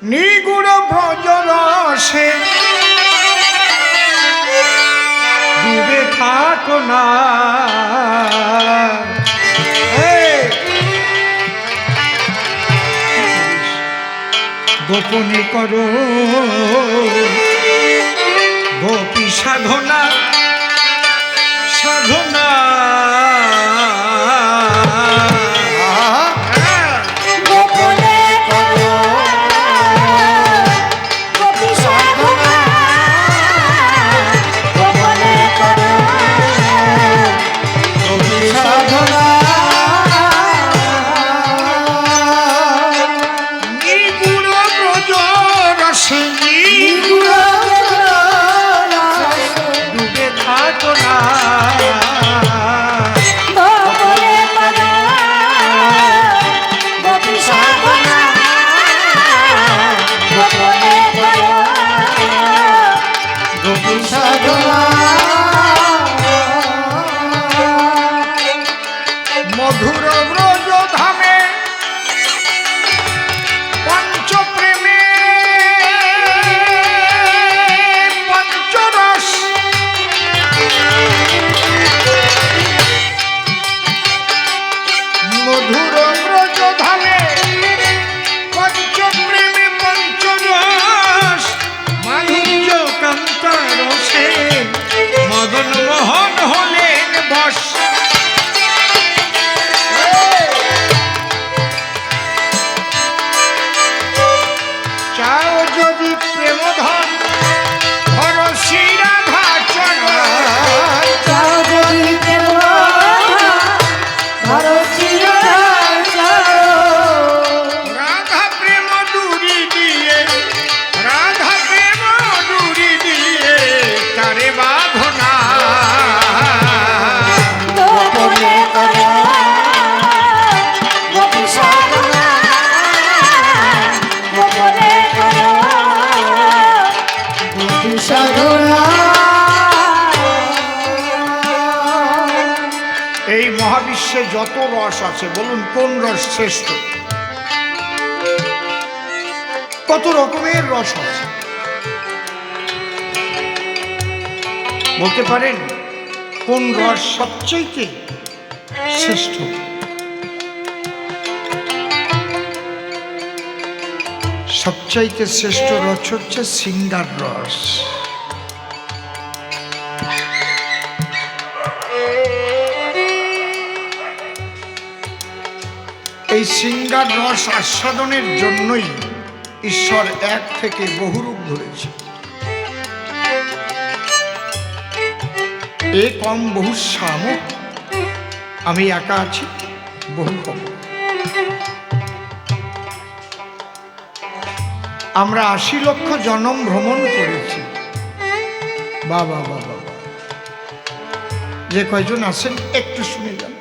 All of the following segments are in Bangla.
নিগুড় ব্রজ রসে ডুবে থাকো না, গোপনে করো গোপী সাধনা সাধনা। মধুর ব্রজ ধামে পঞ্চপ্রেমে পঞ্চরস, মধুর ব্রজ ধামে পঞ্চপ্রেমে পঞ্চরস, মাধুর্য কান্তা রসে মদন মোহন হলেন বশ। এই মহাবিশ্বে যত রস আছে বলুন কোন রস শ্রেষ্ঠ? কত রকমের রস আছে বলতে পারেন? কোন রস সবচেয়ে শ্রেষ্ঠ? সবচাইতে শ্রেষ্ঠ রস হচ্ছে সিঙ্গার রস। এই সিঙ্গার রস আস্বাদনের জন্যই ঈশ্বর এক থেকে বহু রূপ ধরেছে। এ কম বহু শ্যাম, আমি একা আছি বহু কম। আমরা ৮০ লক্ষ জনম ভ্রমণ করেছি। বাবা বাবা, যে কয়জন আছেন একটু শুনে যান।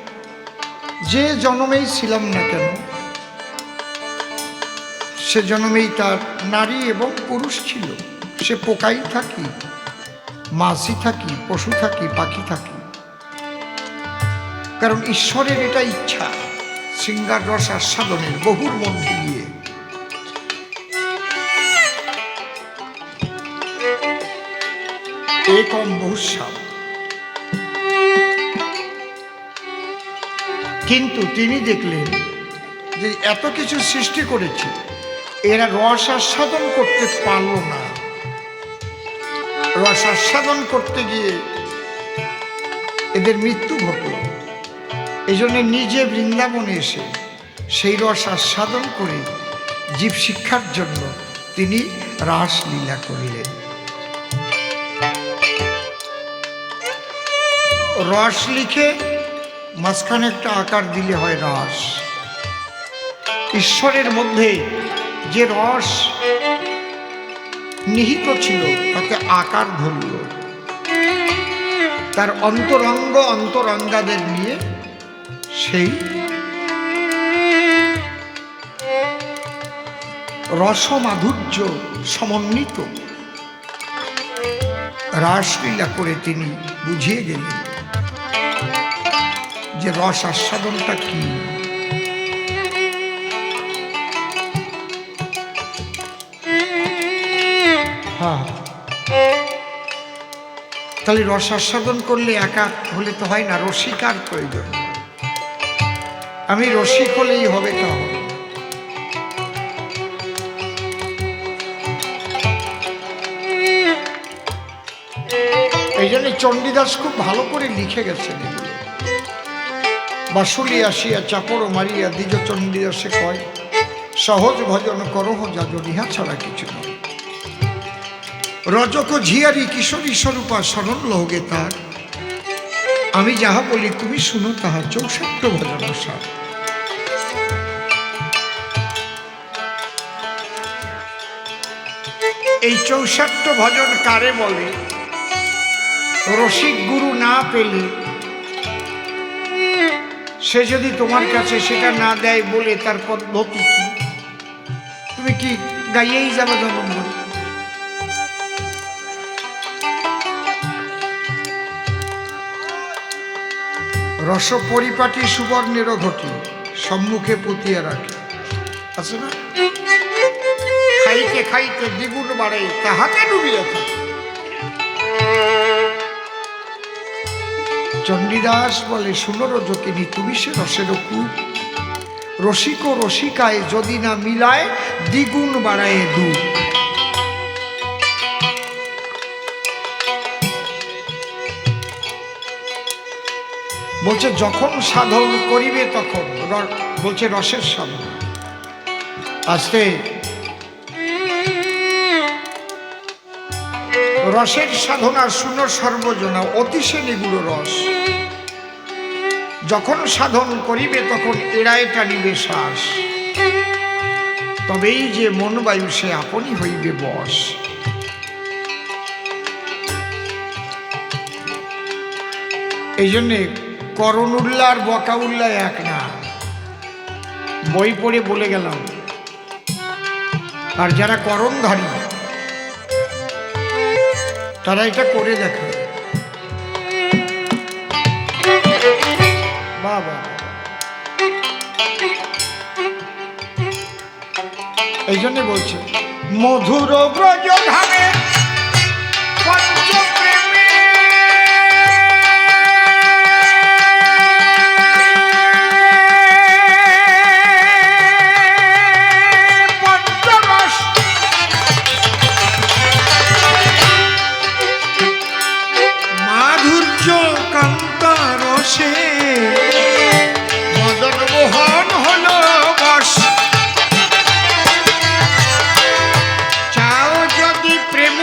যে জন্মেই ছিলাম না কেন, সে জন্মেই তার নারী এবং পুরুষ ছিল। সে পোকাই থাকি, মাছই থাকি, পশু থাকি, পাখি থাকি, কারণ ঈশ্বরের এটা ইচ্ছা সিঙ্গার রস আস্বাদনের বহুর মধ্যে দিয়ে। একম বহুশ্যাম, কিন্তু তিনি দেখলেন যে এত কিছু সৃষ্টি করেছে, এরা রস আস্বাদন করতে পারল না। রস আস্বাদন করতে গিয়ে এদের মৃত্যু ঘটল। এই জন্য নিজে বৃন্দাবনে এসে সেই রস আস্বাদন করে জীব শিক্ষার জন্য তিনি রাসলীলা করলেন। রস লিখে মাঝখানে একটা আকার দিলে হয় রস। ঈশ্বরের মধ্যে যে রস নিহিত ছিল তাকে আকার ধরল। তার অন্তরঙ্গ অন্তরঙ্গাদের নিয়ে সেই রসমাধুর্য সমন্বিত রাসলীলা করে তিনি বুঝিয়ে গেলেন যে রস আস্বাদনটা কি। হ্যাঁ, তাহলে রস আস্বাদন করলে একা হলে তো হয় না, রসিকার প্রয়োজন। আমি রসিক হলেই হবে তা হবে না। এই জন্য চণ্ডীদাস খুব ভালো করে লিখে গেছেন এগুলো। বাসুলি আসিয়া চাপড় মারিয়া দ্বিজ চণ্ডীদাসে কয়, সহজ ভজন করহ যাজন, ইহা ছাড়া কিছু নয়। রজক ঝিয়ারি কিশোরী স্বরূপা শরণ লহগে তার, আমি যাহা বলি তুমি শুনো তাহা, 64 ভজন সার। এই 64 ভজন কারে বলে? রসিক গুরু না পেলে সে যদি তোমার কাছে সেটা না দেয় বলে তার পদ্ধতি কি? তুমি কি গাইয়েই যাবে জন্ম? রস পরিপাটি সুবর্ণের ঘটি, সম্মুখে পুতিয়া রাখে, আছে না? খাইতে খাইতে দ্বিগুণ বাড়ে, তাহাতে ডুবিয়ে থাকে। চণ্ডীদাস বলে, শুনো রজকিনী, তুমি সে রসের কূপ, রসিক ও রসিকায় যদি না মিলায়, দ্বিগুণ বাড়ায় দুঃখ। বলছে যখন সাধন করিবে তখন, বলছে রসের সাধন। আস্তে রসের সাধনা শুনো সর্বজনা, অতিশে নিগুড় রস। যখন সাধন করিবে তখন এড়ায় টানিবে শ্বাস, তবেই যে মন বায়ু সে আপনি হইবে বশ। এই জন্যে করণ উল্লাহ আর বকা উল্লাহ এক না, বই পড়ে বলে গেলাম। আর যারা করণধারী তারা এটা করে দেখে। বাবা, এই জন্য বলছে মধুর ব্রজ ধামে পঞ্চপ্রেমে, পঞ্চরস মাধুর্য কান্তারসে মদন মোহন হলো বশ। চাও যদি প্রেম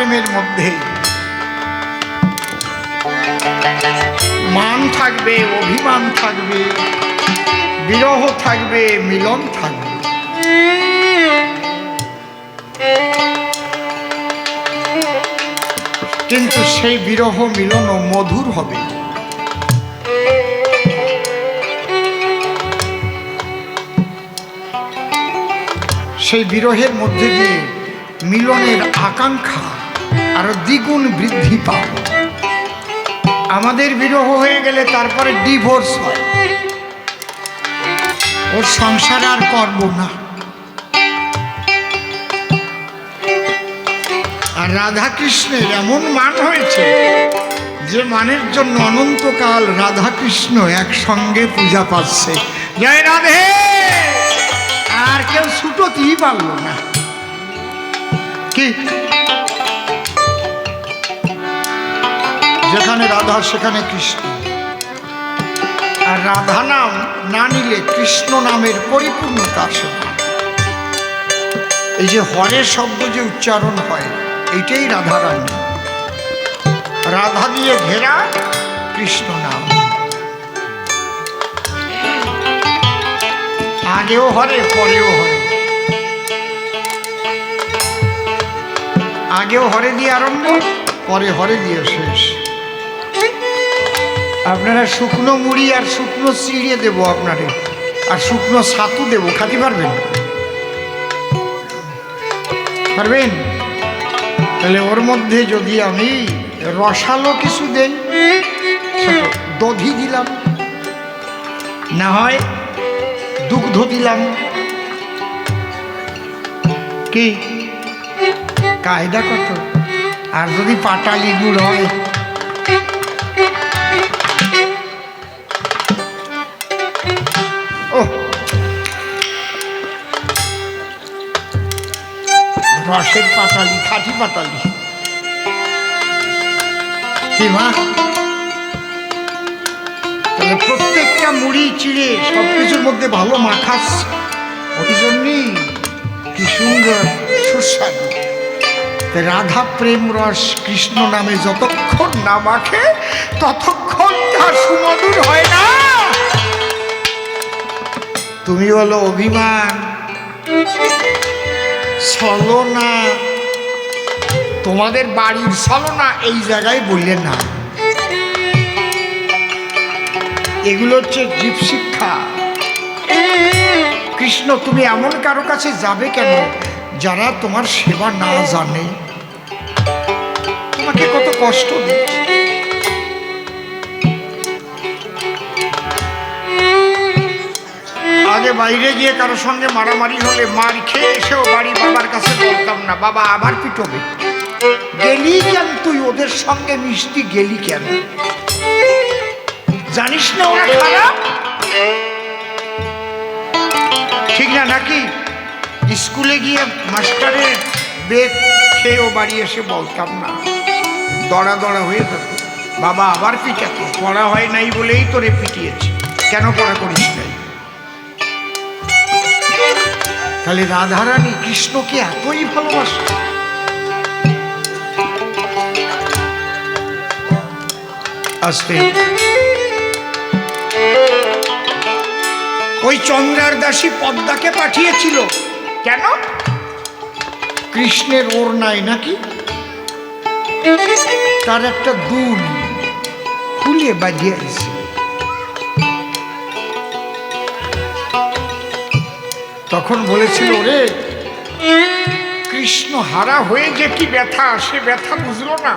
প্রেমের মধ্যে মান থাকবে, অভিমান থাকবে, বিরহ থাকবে, মিলন থাকবে। কিন্তু সেই বিরহ মিলনও মধুর হবে। সেই বিরহের মধ্যে দিয়ে মিলনের আকাঙ্ক্ষা আরো দ্বিগুণ বৃদ্ধি পাবে। আমাদের বিরহ হয়ে গেলে তারপরে ডিভোর্স হয়, ওর সংসার আর করব না। আর রাধা কৃষ্ণের এমন মান হয়েছে যে মানের জন্য অনন্তকাল রাধা কৃষ্ণ একসঙ্গে পূজা পাচ্ছে। জয় রাধে। আর কেউ ছুটোতেই পারল না। কি যেখানে রাধা সেখানে কৃষ্ণ। আর রাধা নাম না নিলে কৃষ্ণ নামের পরিপূর্ণতা আসে না। এই যে হরে শব্দ যে উচ্চারণ হয়, এইটাই রাধারানী। রাধা দিয়ে ঘেরা কৃষ্ণ নাম। আগেও হরে, পরেও হরে। আগেও হরে দিয়ে আরম্ভ, পরে হরে দিয়ে শেষ। আপনারা শুকনো মুড়ি আর শুকনো চিড়িয়ে দেবো আপনারে, আর শুকনো ছাতু দেবো, খাতে পারবেন? পারবেন? তাহলে ওর মধ্যে যদি আমি রসালো কিছু দেই, দধি দিলাম, না হয় দুগ্ধ দিলাম, কি কায়দা কত? আর যদি পাটালি গুড় হয়, ও রসের পাটালি, খাঁটি পাটালি। কি মা? তাহলে প্রত্যেকটা মুড়ি চিড়ে সবকিছুর মধ্যে ভালো মাখাস, ওই জন্যই কি সুন্দর সুস্বাদু। রাধা প্রেম রস কৃষ্ণ নামে যতক্ষণ না মাখে ততক্ষণ তা সুমধুর হয় না। তুমি বলো অভিমান, ছলনা, তোমাদের বাড়ির ছলনা এই জায়গায় বললেন না। এগুলো হচ্ছে জীব শিক্ষা। কৃষ্ণ তুমি এমন কারো কাছে যাবে কেন যারা তোমার সেবা না জানে? তোমাকে কত কষ্ট দিচ্ছে। আগে বাইরে গিয়ে কারোর সঙ্গে মারামারি হলে মার খেয়ে এসেও বাড়ি বাবার কাছে বলতাম না, বাবা আবার পিটবে। গেলি কেন তুই ওদের সঙ্গে মিশতি? গেলি কেন? জানিস না ওরা খারাপ? ঠিক না নাকি? স্কুলে গিয়ে মাস্টারের বেগ খেয়েও বাড়ি এসে বলতাম না, দড়া দড়া হয়ে থাকতো, বাবা আবার পিটাতো, পড়া হয় নাই বলেই তোরে পিটিয়েছে, কেন পড়া করিস নাই? তাহলে রাধারানী কৃষ্ণকে এতই ভালোবাসে। আস্তে ওই চন্দ্রার দাসী পদ্মাকে পাঠিয়েছিল কেন? কৃষ্ণের ওর নাই নাকি তার একটা দুল খুলে বাজিয়েছে। তখন বলেছিল, ওরে কৃষ্ণ হারা হয়ে যে কি ব্যথা, সে ব্যথা বুঝলো না।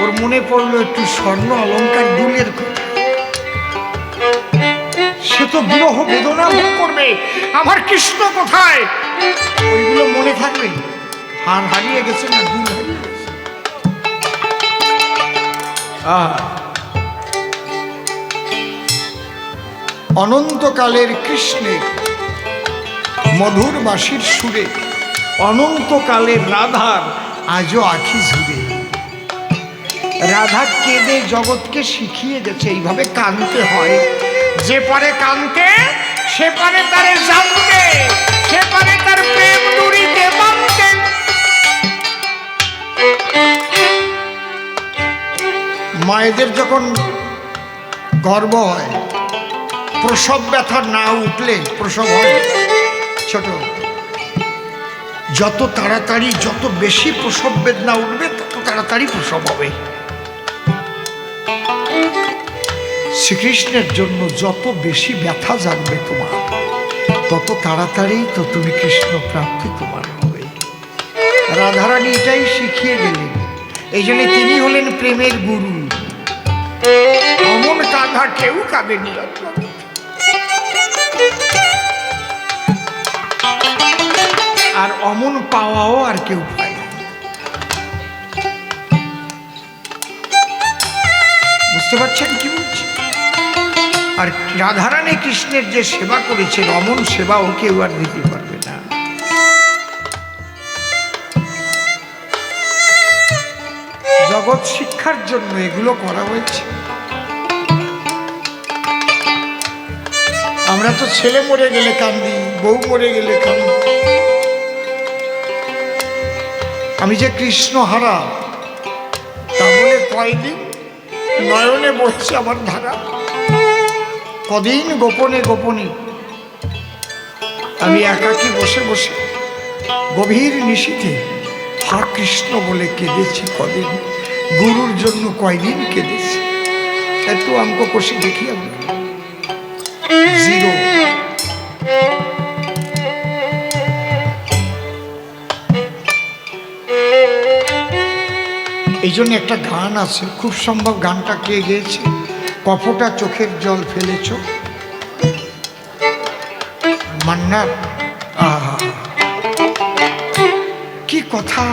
ওর মনে পড়লো একটু স্বর্ণ অলংকার দুলের কথা। সে তো বিরহ বেদনা ভোগ করবে, আমার কৃষ্ণ কোথায়? ওইগুলো মনে থাকবে। হার হারিয়ে গেছে না, দুল হারিয়ে গেছে। অনন্তকালের কৃষ্ণের মধুর বাঁশির সুরে অনন্তকালের রাধার আজও আখি ঝুরে। রাধা কেঁদে জগৎকে শিখিয়ে গেছে এইভাবে কাঁদতে হয়। যে পারে কাঁদতে সে পারে তারে জানতে, সে পারে তার প্রেম নুরিতে বাঁধতে। মায়েদের যখন গর্ভ হয়, প্রসব ব্যথা না উঠলে প্রসব হয় ছোট, যত তাড়াতাড়ি যত বেশি প্রসব বেদনা উঠবে তত তাড়াতাড়ি প্রসব হবে। শ্রীকৃষ্ণের জন্য যত বেশি ব্যথা জাগবে তোমার, তত তাড়াতাড়ি তো তুমি কৃষ্ণ প্রাপ্তি তোমার হবে। রাধারানী এটাই শিখিয়ে গেলেন, এই জন্য তিনি হলেন প্রেমের গুরু। অমন কাঁধা কেউ কাঁদেনি, আর অমন পাওয়াও আর কেউ পায় না। বুঝতে পারছেন কি বলছি? আর রাধারানী কৃষ্ণের যে সেবা করেছেন, অমন সেবাও কেউ আর দিতে পারবে না। জগৎ শিক্ষার জন্য এগুলো করা হয়েছে। আমরা তো ছেলে মরে গেলে কান্দি, বউ মরে গেলে কান্দি। আমি যে কৃষ্ণ হারা, তা বলে কয়দিন নয়নে বসছে আমার ধারা, কদিন গোপনে গোপনে আমি একাকী বসে বসে গভীর নিশীথে হা কৃষ্ণ বলে কেঁদেছি কদিন, গুরুর জন্য কয়দিন কেঁদেছি। একটু অঙ্ক কষে দেখি আমরা, জিরো। এই জন্য একটা গান আছে, খুব সম্ভব গানটা কে গেয়েছে, কপটা চোখের জল ফেলেছ, মান্নার। আহা কি কথা,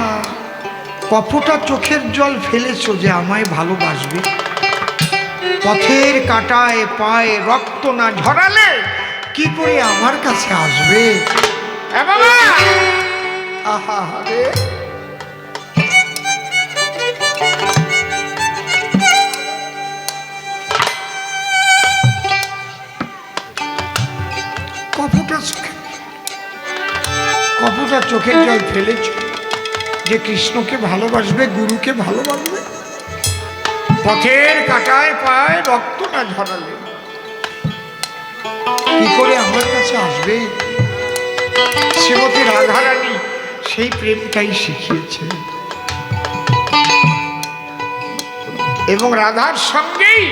কপটা চোখের জল ফেলেছ যে আমায় ভালোবাসবে, পথের কাটায় পায়ে রক্ত না ঝরালে কি করে আমার কাছে আসবে। আহা রে, কপটা চোখের জল ফেলেছ যে কৃষ্ণকে ভালোবাসবে, গুরুকে ভালোবাসবে, পথের কাটায় পায় রক্ত না ঝরালে কি করে আমার কাছে আসবে। শ্রীমতী রাধারানী সেই প্রেমটাই শিখিয়েছে, এবং রাধার সঙ্গেই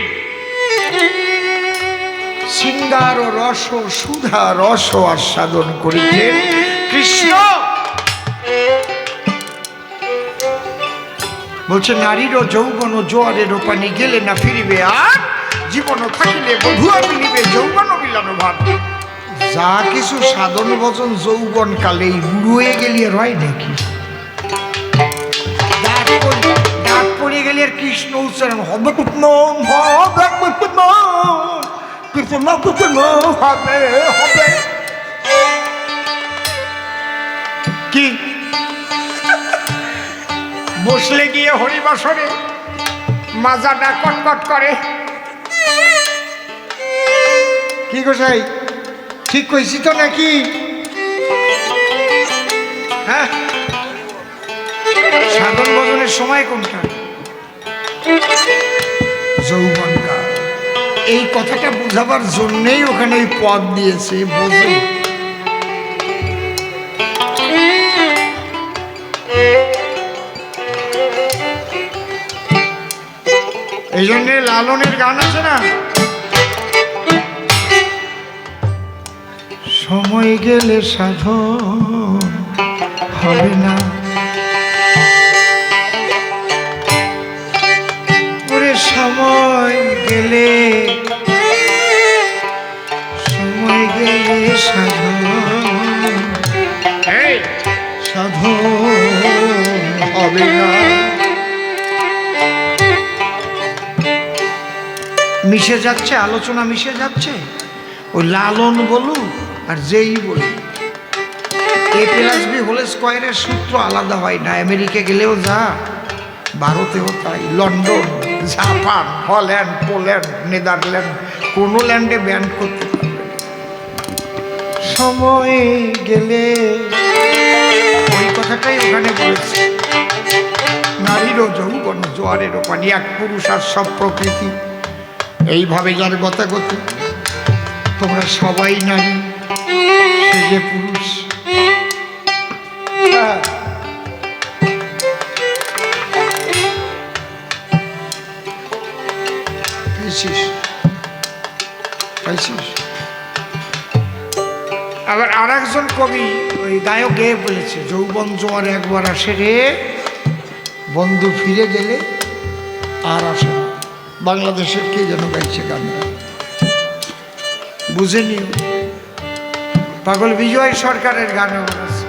শৃঙ্গার ও রস সুধা রস আস্বাদন করেছেন কৃষ্ণ। বলছে নারীরও যৌবন জোয়ারের পানি গেলে না ফিরিবে, আর জীবন থাকিলে বধুয়া মিলিবে যৌবন মিলানো ভাব। যা কিছু সাধন ভজন যৌবন কালেই বুড়োয়ে গেলি আর হয় নাকি, ডাক পড়ে গেলে আর কৃষ্ণ উচ্চারণ হবে হবে কি। বসলে গিয়ে হরিবাসরে মাজাটা কটকট করে। কি গোসাই ঠিক কইছি তো নাকি? হ্যাঁ, সাধন ভজনের সময় কোনটা? যৌবনকাল। এই কথাটা বোঝাবার জন্যেই ওখানে এই পদ দিয়েছে, বোঝে। এই জন্যে লালনের গান আছে না, সময় গেলে সাধন হবে না, ওরে সময় গেলে সাধন হবে না। মিশে যাচ্ছে, আলোচনা মিশে যাচ্ছে। ওই লালন বলুন আর যেই বলুন, A+B হোল স্কয়ারের সূত্র আলাদা হয় না। আমেরিকা গেলেও যা, ভারতেও তাই, London, Japan, Holland, Poland, Netherland, কোনো ল্যান্ডে ব্যান করতে পারবে না। সময় গেলে, ওই কথাটাই ওখানে বলেছে, নারীরও যৌবন জোয়ারেরও পানি, এক পুরুষ আর সব প্রকৃতি, এইভাবে যার গতাগতি। তোমরা সবাই নারী, সে যে পুরুষ। আবার আর একজন কবি ওই গায়ক গেয়ে বলেছে, যৌবন জোয়ার একবার আসে রে, বন্ধু ফিরে গেলে আর আসে না। বাংলাদেশের কে যেন গাইছে গানটা, বুঝেনি। পাগল বিজয় সরকারের গানে বলেছে,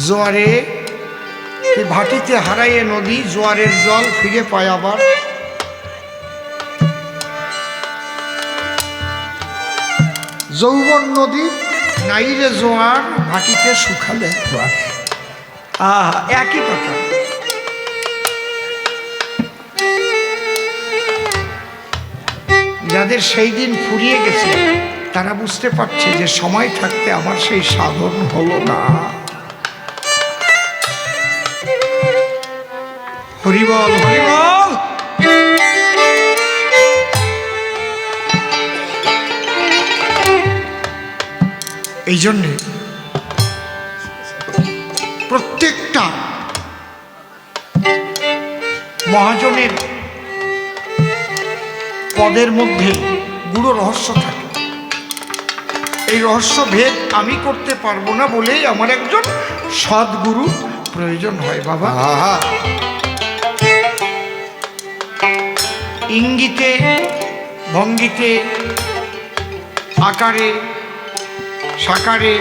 জোয়ারে কি ভাটিতে হারাইয়ে নদী, জোয়ারের জল ফিরে পায় আবার। যৌবন নদী নাইরে জোয়ার, ভাটিতে শুকালে একবার। একই কথা। যাদের সেই দিন ফুরিয়ে গেছে তারা বুঝতে পারছে যে সময় থাকতে আমার সেই সাধন হলো না। হরিবল হরিবল। এই জন্যে প্রত্যেকটা মহাজনের পদের মধ্যে গুরু রহস্য থাকে। এই রহস্য ভেদ আমি করতে পারবো না বলেই আমার একজন সদ্গুরু প্রয়োজন হয়। বাবা ইঙ্গিতে ভঙ্গিতে আকারে সাকারে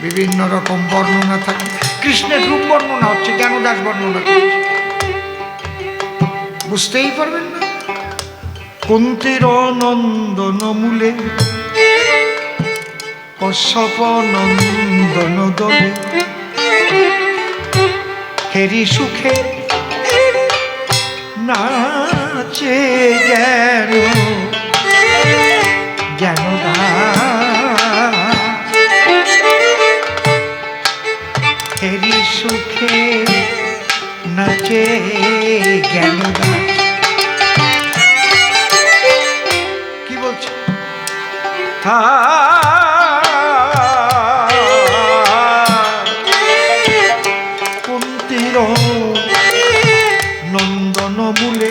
বিভিন্ন রকম বর্ণনা থাকে। কৃষ্ণের রূপ বর্ণনা হচ্ছে, জ্ঞানদাস বর্ণনা করছে, বুঝতেই পারবেন না। কুন্তীর নন্দন মূলে কশ্যপ নন্দন দলে, হেরি সুখে নাচে জ্ঞান জ্ঞানদাস, হেরি সুখে নাচে জ্ঞানদাস। কি বলছে? কুন্তীর নন্দন মূলে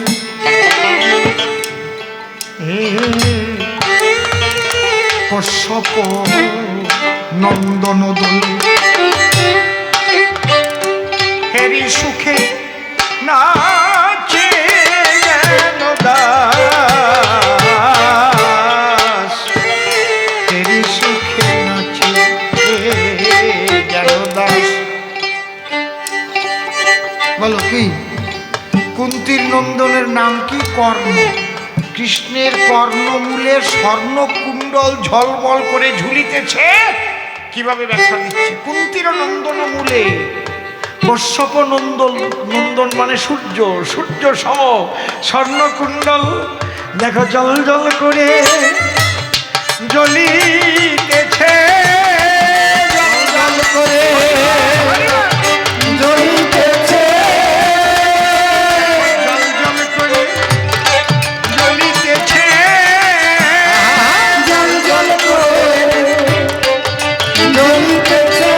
কশ্যপ নন্দন দলে, হেরি সুখে নাচে জ্ঞানদাস, হেরি সুখে নাচে জ্ঞানদাস। বলো কি? কুন্তীর নন্দনের নাম কি? কর্ণ। কৃষ্ণের কর্ণমূলে স্বর্ণ কুণ্ডল ঝলমল করে ঝুলিতেছে। কিভাবে ব্যাখ্যা দিচ্ছে? কুন্তীর নন্দন মূলে কশ্যপ নন্দন, নন্দন মানে সূর্য, সূর্য সম স্বর্ণ কুণ্ডল দেখো জল জল করে জ্বলিতেছে, জল জল করে জ্বলিতেছে, জল জল করে জ্বলিতেছে, জল জল করে জ্বলিতেছে।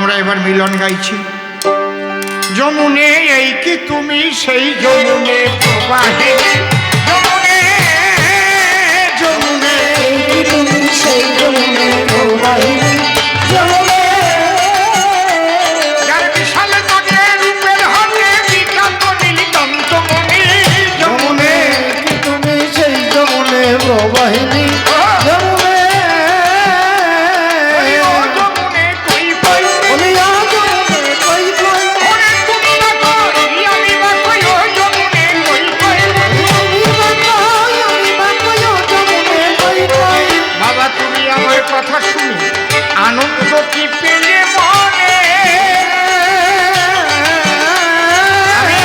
আমরা এবার মিলন গাইছি। যমুনে এই কি তুমি সেই যমুনে প্রবাহিনী, যমুনে যমুনে এই কি তুমি সেই যমুনে প্রবাহিনী, যমুনে যার বিশাল নদে রূপের হাতে বিখ্যাত নীলকণ্ঠমণি, যমুনে কি তুমি সেই যমুনে প্রবাহিনী, যমুনে ও যমুনে কই পাই বলিয়া যমুনে কই কই, ওরে তুমি না কই আমি বা কই, ও যমুনে কই কই, আমি বা কই যমুনে কই কই। বাবা তুমি আমার কথা শুনে আনন্দ কি পেলে মনে, আমি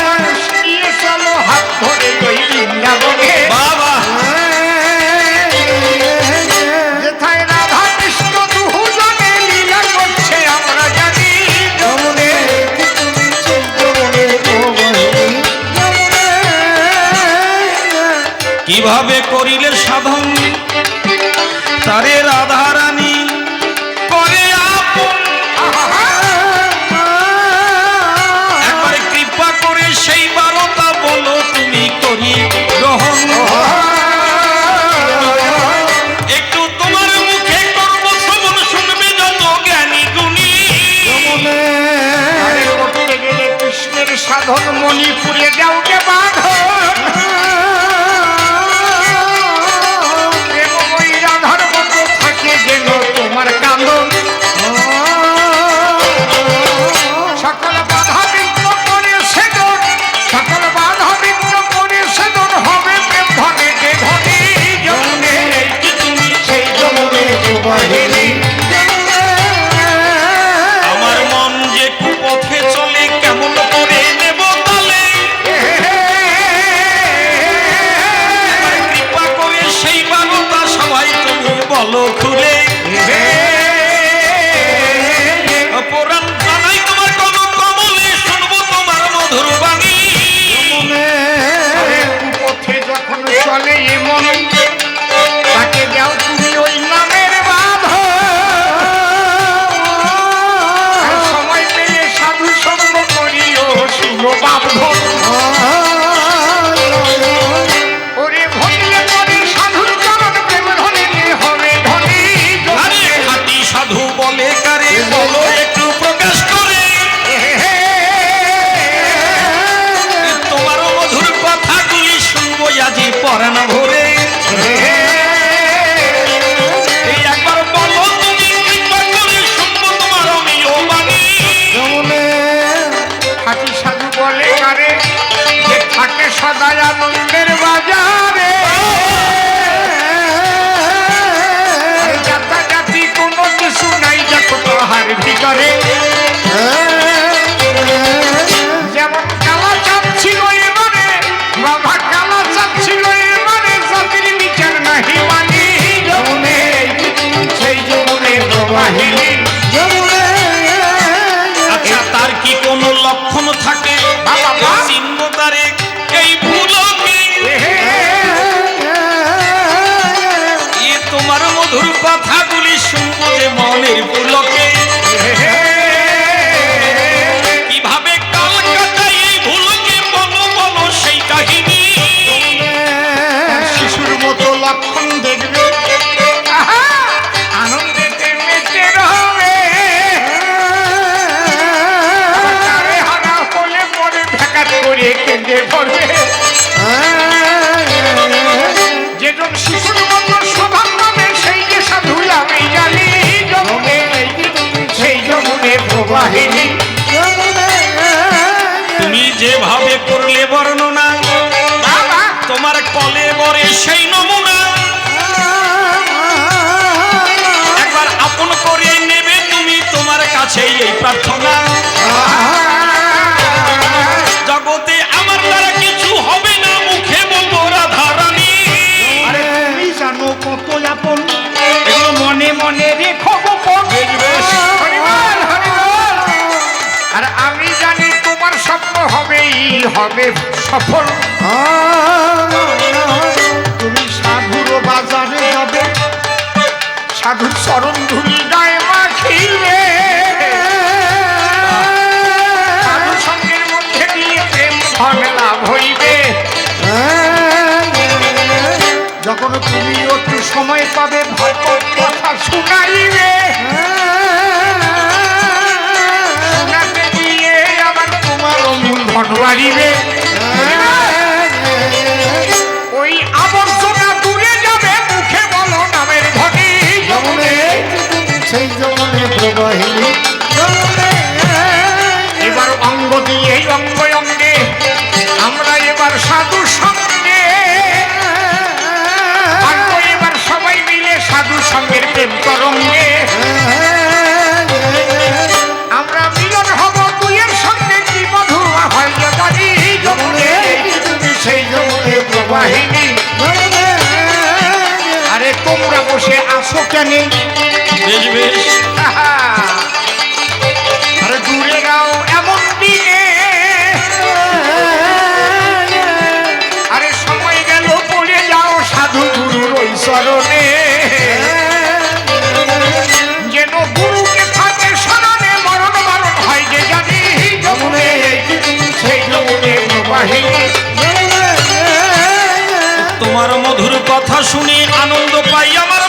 মানুষ নিয়ে চলো হাত ধরে ওই বৃন্দাবনে, বাবা যেথায় রাধা কৃষ্ণ দুজনে লীলা করছে আমরা জানি, যমুনে কি তুমি সেই যমুনে প্রবাহিনী, যমুনে কিভাবে করিলে সাধন তারে রাধা রানী করে আপন, একবার কৃপা করে সেই বারতা বলো তুমি করি গ্রহণ, একটু তোমার মুখে করব শ্রবণ শুনবে যত জ্ঞানী গুণী, আরে করতে গেলে কৃষ্ণের সাধন মণিপুরে যাওকে বাঁধন, প্রেম ওই রাধার মতো থাকে যেন তোমার কান্দন, সকল বাধা বিঘ্ন করে সেদন, সকল বাধা বিঘ্ন করে সেদন হবে প্রেম ধনে যে ধনী, যমুনে কি তুমি সেই যমুনে প্রবাহিনী, আমার মন যে কুপথে চলে কেমন করে নেব তালে, একবার কৃপা করে সেই বারতা সবাই তুমি বলো খুলে, পুরাণ জানাই তোমার কোন কমলে শুনবো তোমার মধুর বাণী, আরে কুপথে যখন চলে এমন তাকে যাও তুমি ওই নামের বাঁধন, আর সময় পেলে সাধু সঙ্গ করিও শুনো বাঁধন, ওরে ভজলে পরে সাধুর চরণ প্রেম ধনে হবে ধনী, আরে খাঁটি সাধু বলে কারে বলো একটু প্রকাশ করে, তোমার মধুর কথাগুলি শুনবো আজি পরাণ ভরে, এই একবার বলো তুমি কৃপা করে শুনবো তোমার অমিয় বাণী, খাঁটি সাধু বলে কারে যে থাকে সদাই আনন্দের বাজারে, আর জাতি কোনো কিছু নাই দেখো তাহার ভিতরে, যেমন কালা চাঁদ ছিল এবারে বাবা, কালা চাঁদ ছিল এবারে জাতির বিচার নাহি মানি, যমুনে সেই যমুনে প্রবাহিনী, আচ্ছা তার কি কোনো লক্ষণ থাকে বাবা। চিহ্ন তারে এই ভুলকে, এ তোমার মধুর কথাগুলি শুনবো যে মনের পুলকে, কিভাবে কাল কাটাই এই ভুলকে বলো বলো সেই কাহিনী, শিশুর মতো লক্ষণ দেখবে আহা, আনন্দেতে মেতে রবে, তারে হারা হলে পরে ভেকাত করে কেঁদে পড়বে, যেজন শিশুর মতো স্বভাব নামে সেই যে সাধু আমি জানি, যমুনে সেই যমুনে প্রবাহিনী, তুমি যেভাবে করলে বর্ণনা বাবা তোমার কলে বরে সেই নমুনা, একবার আপন করে নেবে তুমি তোমার কাছে এই প্রার্থনা, জগতে আমার দ্বারা কিছু হবে না মুখে বলবো রাধা রানী, আরে তুমি জানো কত আপন, এগুলো মনে মনে রেখো গোপন, হরিবল, হরিবল। আর আমি জানি তোমার স্বপ্ন হবেই হবে সফল, তুমি সাধুর বাজারে যাবে, সাধুর চরণ ধুলি গায়ে মাখিবে, সময় পাবে ভাগবত কথা শুনাইবে, শোনাতে গিয়ে আবার তোমার মূল ধন বাড়িবে। ওই আবর্জনা দূরে যাবে, মুখে বলো নামের ধ্বনি। যমুনে সেই যমুনে প্রবাহিনী এবার অঙ্গ দিয়ে অঙ্গে অঙ্গে আমরা এবার সাধু সঙ্গে থাকবো, এবার সবাই মিলে সাধু সঙ্গের প্রেম তরঙ্গে। আমরা মিলন হব দুইয়ের সঙ্গে, কি মধু হয় যে বাড়ি। যমুনে সেই যমুনে প্রবাহিনী। আরে তোমরা বসে আসো কেন? বেশ বেশ আরে দূরে যাও এমন দিনে, আরে সময় গেল পড়ে যাও সাধু গুরুর ওই চরণে। যেন গুরুকে থাকে স্মরণে, মরণ বারণ হয় যে জানি। যমুনে সেই যমুনে প্রবাহিনী। তোমার মধুর কথা শুনে আনন্দ পাই আমার